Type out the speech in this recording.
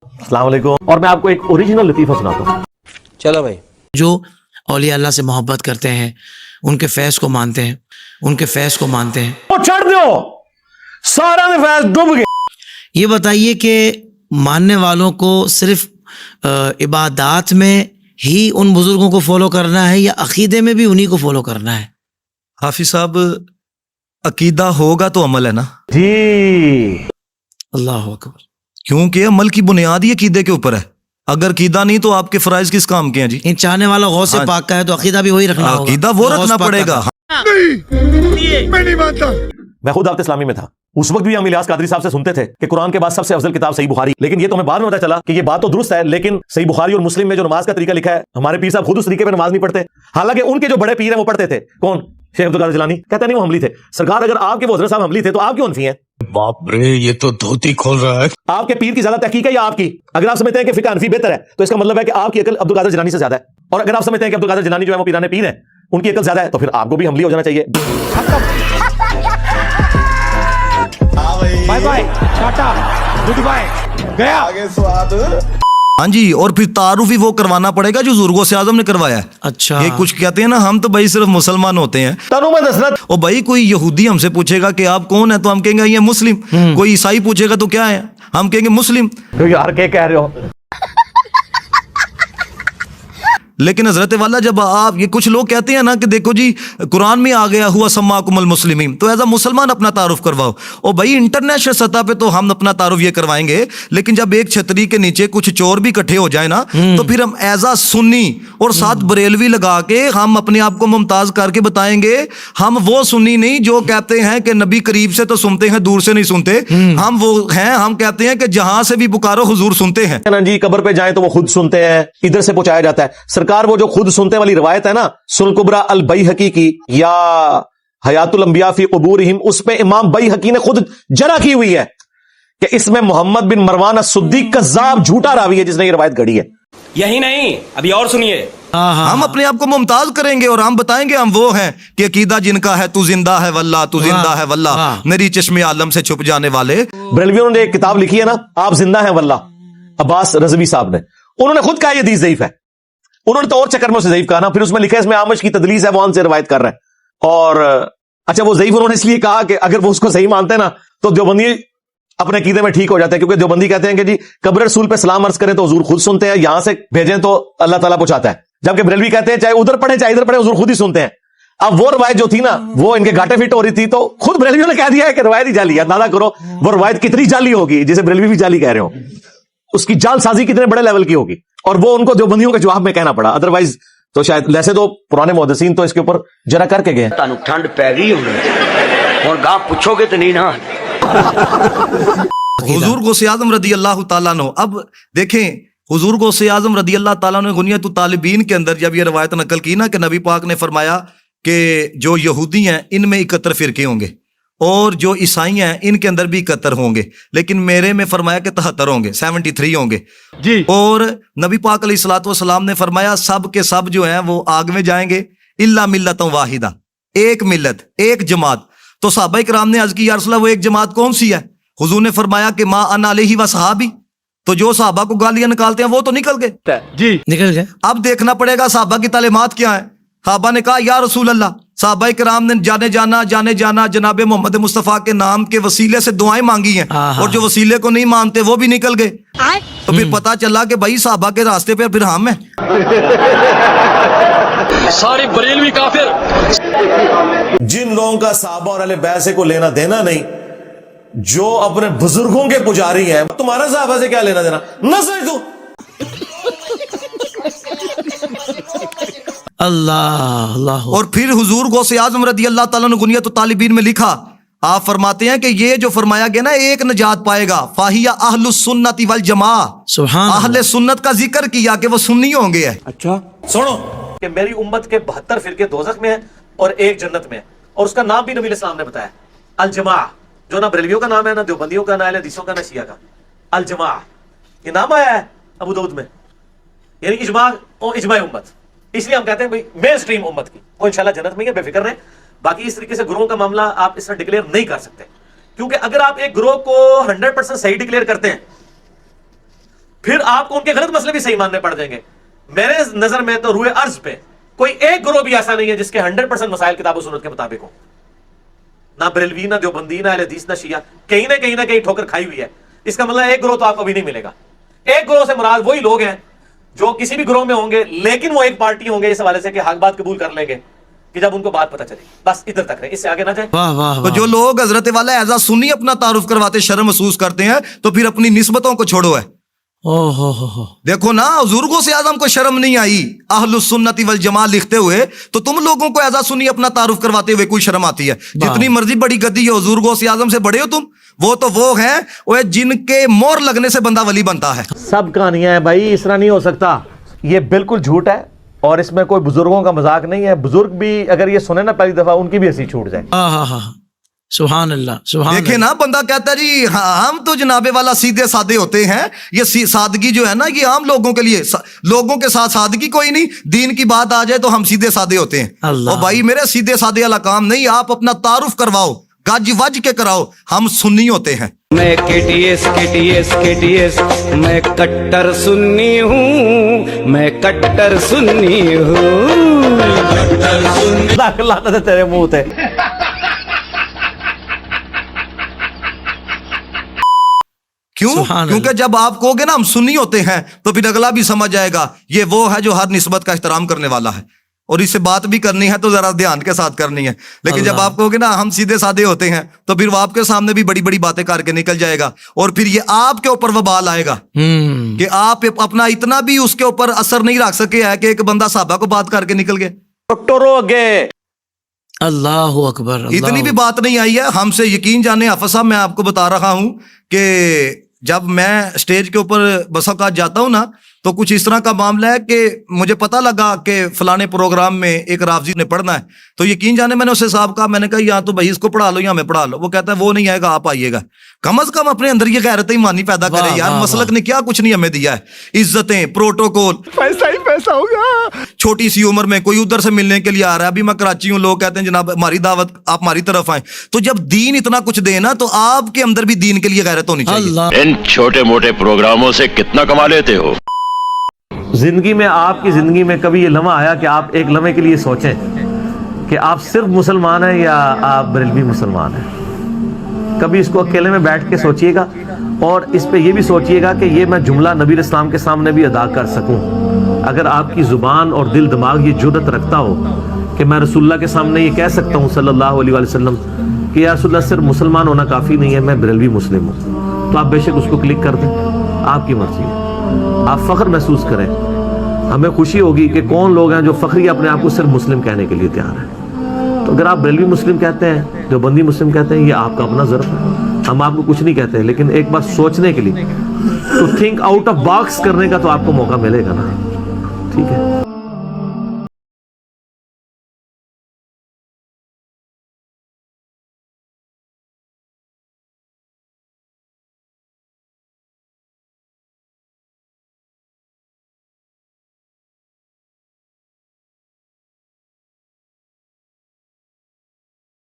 अस्सलाम वालेकुम। और मैं आपको एक ओरिजिनल लतीफ़ा सुनाता हूँ। चलो भाई। जो औलिया अल्लाह से मोहब्बत करते हैं, उनके फैज़ को मानते हैं, उनके फैज़ को मानते हैं, वो चढ़ दो सारा में फैज डूब गया। ये बताइए कि मानने वालों को सिर्फ इबादत में ही उन बुजुर्गों को फॉलो करना है या अकीदे में भी उन्हीं को फॉलो करना है? हाफिज साहब, अकीदा होगा तो अमल है ना जी। अल्लाह अकबर। क्योंकि अमल की बुनियाद ही अकीदे के ऊपर है। अगर अकीदा नहीं तो आपके फराइज किस काम के हैं जी? इन चाहने वाला गौस से हाँ। पाक का है तो अकीदा भी वही रखना होगा। अकीदा वो गौस रखना पाक का पड़ेगा। मैं खुद दावत इस्लामी में था, उस वक्त भी हम इलियास कादरी साहब से सुनते थे कि कुरान के बाद सबसे अफजल किताब सही बुखारी। लेकिन ये तो हमें बाद में पता चला कि ये बात तो दुरुस्त है, लेकिन सही बुखारी और मुस्लिम में जो नमाज का तरीका लिखा है, हमारे पीर साहब खुद उस तरीके में नमाज नहीं पढ़ते। हालांकि उनके जो बड़े पीर हैं वो पढ़ते थे। कौन? शेख अब्दुल कादिर जिलानी। कहते नहीं वो हमली थे। सरकार, अगर आपके वो हज़रत साहब हमली थे तो आप क्यों अनफी हैं? बाप रे, ये तो धोती खोल रहा है। आपके पीर की ज्यादा तहकीक है या आपकी? अगर आप समझते हैं कि फिक़ह हनफी बेहतर है तो इसका मतलब है कि आपकी अकल अब्दुल कादिर जिलानी से ज्यादा है। और अगर आप समझते हैं कि अब्दुल कादिर जिलानी जो है वो पीराने पीर है, उनकी अकल ज्यादा है, तो फिर आपको भी हमली हो जाना चाहिए। Bye bye, tata, good bye, गया आगे स्वाद। हाँ जी, और फिर तारुफ ही वो करवाना पड़ेगा जो बुजुर्गों से आजम ने करवाया है। अच्छा, ये कुछ कहते हैं ना, हम तो भाई सिर्फ मुसलमान होते हैं। तनु में दसरत। और भाई कोई यहूदी हमसे पूछेगा कि आप कौन है तो हम कहेंगे ये मुस्लिम। कोई ईसाई पूछेगा तो क्या है, हम कहेंगे मुस्लिम। तो यार क्या कह रहे हो? लेकिन हजरत वाला, जब आप ये कुछ लोग कहते हैं ना कि देखो जी कुरान में आ गया हुआ सम्माकुमुल मुस्लिमीन, तो एज अ मुसलमान अपना तारुफ करवाओ। और भाई इंटरनेशनल सतह पे तो हम अपना तारुफ ये करवाएंगे, लेकिन जब एक छतरी के नीचे कुछ चोर भी इकट्ठे हो जाए ना, तो फिर हम एज अ सुन्नी और साथ बरेलवी लगा के हम अपने आप को मुमताज करके बताएंगे हम वो सुन्नी नहीं जो कहते हैं कि नबी करीब से तो सुनते हैं, दूर से नहीं सुनते। हम वो हैं, हम कहते हैं कि जहां से भी पुकारो हुजूर सुनते हैं ना जी। कब्र पे जाए तो वो खुद सुनते हैं, इधर से पहुंचाया जाता है। सरकार वो जो खुद सुनते वाली रिवायत है ना, सुन कुबरा अल बैहकी की या हयातुल अंबिया फी कुबूरिहिम, उस पे इमाम बैहकी ने खुद जरा की हुई है कि इसमें मोहम्मद बिन मरवान सिद्दीक कज़्ज़ाब झूठा रावी है जिसने ये रिवायत गढ़ी है। यही नहीं, अभी और सुनिए। हम अपने आप को मुमताज करेंगे और हम बताएंगे हम वो हैं कि अकीदा जिनका है तू जिंदा है वल्लाह, तू जिंदा है वल्लाह, मेरी चश्मे आलम से छुप जाने वाले। बरेलवियों ने एक किताब लिखी है ना, आप जिंदा हैं वल्लाह, अब्बास रज़वी साहब ने, उन्होंने खुद कहा ये हदीस ज़ईफ है। उन्होंने तो और चक्कर में उसे ज़ईफ कहा ना, फिर उसमें लिखा है इसमें आमश की तदलीस है, वो उनसे रिवायत कर रहे हैं। और अच्छा, वो ज़ईफ उन्होंने इसलिए कहा कि अगर वो उसको सही मानते हैं ना तो देवबंदी अपने अकीदे में ठीक हो जाते हैं, क्योंकि देवबंदी कहते हैं कि जी कब्र रसूल पे सलाम अर्ज करें तो हुजूर खुद सुनते हैं, यहां से भेजें तो अल्लाह ताला पहुंचाता है। जबकि बरेलवी कहते हैं चाहे उधर पढ़े चाहे इधर पढ़े हुजूर खुद ही सुनते हैं। अब वो रवायत जो थी ना, वो इनके घाटे फिट हो रही थी, तो खुद बरेलवियों ने कह दिया है कि रवायत ही जाली है। अंदाजा करो वो रवायत कितनी जाली होगी, जिसे बरेलवी भी जाली कह रहे हो, उसकी जालसाजी कितने बड़े लेवल की होगी। और वो उनको देवबंदियों के जवाब में कहना पड़ा, अदरवाइज तो शायद वैसे तो पुराने मुहद्दिसीन तो इसके ऊपर जरा करके गए। ਤੁਹਾਨੂੰ ठंड पै गई ਹੁਣ गां पूछोगे तो नहीं ना। हुजूर गौसे आज़म रदी अल्लाह ताला अन्हु, अब देखें हुजूर गौसे आज़म रदी अल्लाह ताला अन्हु ने गुनियत तालिबीन के अंदर जब ये रवायत नकल की ना कि नबी पाक ने फरमाया कि जो यहूदी हैं इनमें 71 फिरके होंगे और जो ईसाई हैं इनके अंदर भी 71 होंगे, लेकिन मेरे में फरमाया कि 73 होंगे, 73 होंगे जी। और नबी पाक अलैहिस्सलातु वस्सलाम ने फरमाया सब के सब जो हैं वो आग में जाएंगे इल्ला मिल्लतन वाहिदा, एक मिल्लत, एक जमात। तो सहाबा इकराम ने अर्ज की या रसूल अल्लाह वो एक जमात कौन सी है? हुजूर ने फरमाया कि मा अना अलैहि व सहाबी। तो जो सहाबा को गालियां निकालते हैं वो तो निकल गए जी, निकल गए। अब देखना पड़ेगा सहाबा की तालीमात क्या है। सहाबा ने कहा या रसूल अल्लाह, सहाबा इकराम ने जाने जाना जनाब मोहम्मद मुस्तफ़ा के नाम के वसीले से दुआएं मांगी हैं, और जो वसीले को नहीं मानते वो भी निकल गए। तो फिर पता चला कि भाई सहाबा के रास्ते पे फिर हम हैं। सारी बरेलवी काफिर। जिन लोगों का सहाबा और अहले बैत से को लेना देना नहीं, जो अपने बुजुर्गों के पुजारी हैं, तुम्हारा सहाबा से क्या लेना देना? न समझ तू। अल्लाह अल्लाह। और फिर हुजूर गौसे आज़म रदी अल्लाह ताला ने गुनियत तालिबीन में लिखा, आप फरमाते हैं कि ये जो फरमाया गया ना एक निजात पाएगा, फाहिया अहलुस सुन्नति वल जमा, सुभान अहले सुन्नत का जिक्र किया कि वो सुन्नी होंगे। अच्छा सुनो कि मेरी उम्मत के 72 फिरके दोज़ख में है और एक जन्नत में है, और उसका नाम भी नबी अलैहिस्सलाम ने बताया, अल जमा, जो ना बरेलवियों का नाम है, ना देवबंदियों का, ना अहले हदीसों का, ना शिया का। अल जमा ये नाम आया है अबू दाऊद में, यानी इजमा और इजमा उम्मत। इसलिए हम कहते हैं भाई मेन स्ट्रीम उम्मत की वो इंशाल्लाह जन्नत में है, बेफिक्र रहें। बाकी इस तरीके से ग्रोह का मामला आप इस तरह डिक्लेयर नहीं कर सकते, क्योंकि अगर आप एक ग्रोह को 100% सही डिक्लेयर करते हैं پھر آپ کو ان کے غلط مسئلے بھی صحیح ماننے پڑ جائیں گے. میرے نظر میں تو روئے ارض پہ کوئی ایک گروہ بھی ایسا نہیں ہے جس کے 100% مسائل کتاب و سنت کے مطابق ہوں. نہ بریلوی، نہ دیوبندی، نہ اہل حدیث، نہ شیعہ، کہیں نہ کہیں ٹھوکر کھائی ہوئی ہے. اس کا مطلب ایک گروہ تو آپ کو بھی نہیں ملے گا. ایک گروہ سے مراد وہی لوگ ہیں جو کسی بھی گروہ میں ہوں گے لیکن وہ ایک پارٹی ہوں گے اس حوالے سے کہ حق بات قبول کر لیں گے کہ جب ان کو بات پتہ چلے. بس ادھر تک رہے، اس سے آگے نہ جائیں. واہ واہ تو جو لوگ حضرت والا ایزا سنی اپنا تعارف کرواتے شرم محسوس کرتے ہیں تو پھر اپنی نسبتوں کو چھوڑو ہے. ہو دیکھو نا، بزرگوں سے اعظم کو شرم نہیں آئی اہل السنت والجماعت لکھتے ہوئے، تو تم لوگوں کو ایزا سنی اپنا تعارف کرواتے ہوئے کوئی شرم آتی ہے؟ جتنی مرضی بڑی گدی ہو، بزرگوں سے اعظم سے بڑے ہو تم. وہ تو وہ ہیں وہ جن کے مور لگنے سے بندہ ولی بنتا ہے. سب کہانیاں ہیں بھائی، اس طرح نہیں ہو سکتا. یہ بالکل جھوٹ ہے اور اس میں کوئی بزرگوں کا مذاق نہیں ہے. بزرگ بھی اگر یہ سنیں نا پہلی دفعہ ان کی بھی ہنسی چھوٹ جائے. ہاں سبحان اللہ سبحان دیکھیں اللہ. نا، بندہ کہتا ہے جی ہم تو جناب والا سیدھے سادے ہوتے ہیں. یہ سادگی جو ہے نا یہ عام لوگوں کے لیے، لوگوں کے ساتھ سادگی کوئی نہیں. دین کی بات آ جائے تو ہم سیدھے سادے ہوتے ہیں. اللہ. اور بھائی میرے سیدھے سادے والا کام نہیں، آپ اپنا تعارف کرواؤ، گج وج کے کراؤ. ہم سنی ہوتے ہیں. میں KTS میں کٹر سنی ہوں، میں کٹر سنی ہوں. لعنت ہے تیرے منہ تے. کیوں؟ سبحان کیونکہ جب آپ کہو گے نا ہم سنی ہوتے ہیں تو پھر اگلا بھی سمجھ جائے گا یہ وہ ہے جو ہر نسبت کا احترام کرنے والا ہے. اور اس سے بات بھی کرنی ہے تو ذرا دھیان کے ساتھ کرنی ہے. لیکن جب آپ کہو گے نا ہم سیدھے سادے ہوتے ہیں تو پھر وہ آپ کے سامنے بھی بڑی بڑی باتیں کر کے نکل جائے گا. اور پھر یہ آپ کے اوپر وبال آئے گا کہ آپ اپنا اتنا بھی اس کے اوپر اثر نہیں رکھ سکے ہے کہ ایک بندہ صحابہ کو بات کر کے نکل گئے. اللہ اکبر. اتنی بھی بات نہیں آئی ہے. ہم سے یقین جانے حافظ صاحب، میں آپ کو بتا رہا ہوں کہ جب میں اسٹیج کے اوپر بس اوقات جاتا ہوں نا تو کچھ اس طرح کا معاملہ ہے کہ مجھے پتا لگا کہ فلانے پروگرام میں ایک رافضی نے پڑھنا ہے، تو یقین جانے میں نے اسے صاحب کہا، میں نے کہا یا تو بھائی اس کو پڑھا لو یا ہمیں پڑھا لو. وہ کہتا ہے وہ نہیں آئے گا، آپ آئیے گا. کم از کم اپنے اندر یہ غیرت ایمانی پیدا کرے یار. مسلک نے کیا کچھ نہیں ہمیں دیا ہے، عزتیں، پروٹوکول، پیسہ ہی پیسہ ہوگا. چھوٹی سی عمر میں کوئی ادھر سے ملنے کے لیے آ رہا ہے. ابھی میں کراچی ہوں، لوگ کہتے ہیں جناب ہماری دعوت، آپ ہماری طرف آئیں. تو جب دین اتنا کچھ دے نا تو آپ کے اندر بھی دین کے لیے غیرت ہونی چاہیے. اللہ. ان چھوٹے موٹے پروگراموں سے کتنا کما لیتے ہو؟ زندگی میں، آپ کی زندگی میں کبھی یہ لمحہ آیا کہ آپ ایک لمحے کے لیے سوچیں کہ آپ صرف مسلمان ہیں یا آپ بریلوی مسلمان ہیں؟ کبھی اس کو اکیلے میں بیٹھ کے سوچئے گا اور اس پہ یہ بھی سوچئے گا کہ یہ میں جملہ نبی علیہ السلام کے سامنے بھی ادا کر سکوں. اگر آپ کی زبان اور دل دماغ یہ جرأت رکھتا ہو کہ میں رسول اللہ کے سامنے یہ کہہ سکتا ہوں صلی اللہ علیہ وسلم کہ یا رسول اللہ صرف مسلمان ہونا کافی نہیں ہے، میں بریلوی مسلم ہوں، تو آپ بے شک اس کو کلک کر دیں. آپ کی مرضی ہے. آپ فخر محسوس کریں. ہمیں خوشی ہوگی کہ کون لوگ ہیں جو فخری اپنے آپ کو صرف مسلم کہنے کے لیے تیار ہیں. تو اگر آپ بریلوی مسلم کہتے ہیں، دیوبندی مسلم کہتے ہیں، یہ آپ کا اپنا ظرف ہے. ہم آپ کو کچھ نہیں کہتے، لیکن ایک بار سوچنے کے لیے، تو تھنک آؤٹ آف باکس کرنے کا تو آپ کو موقع ملے گا نا. ٹھیک ہے.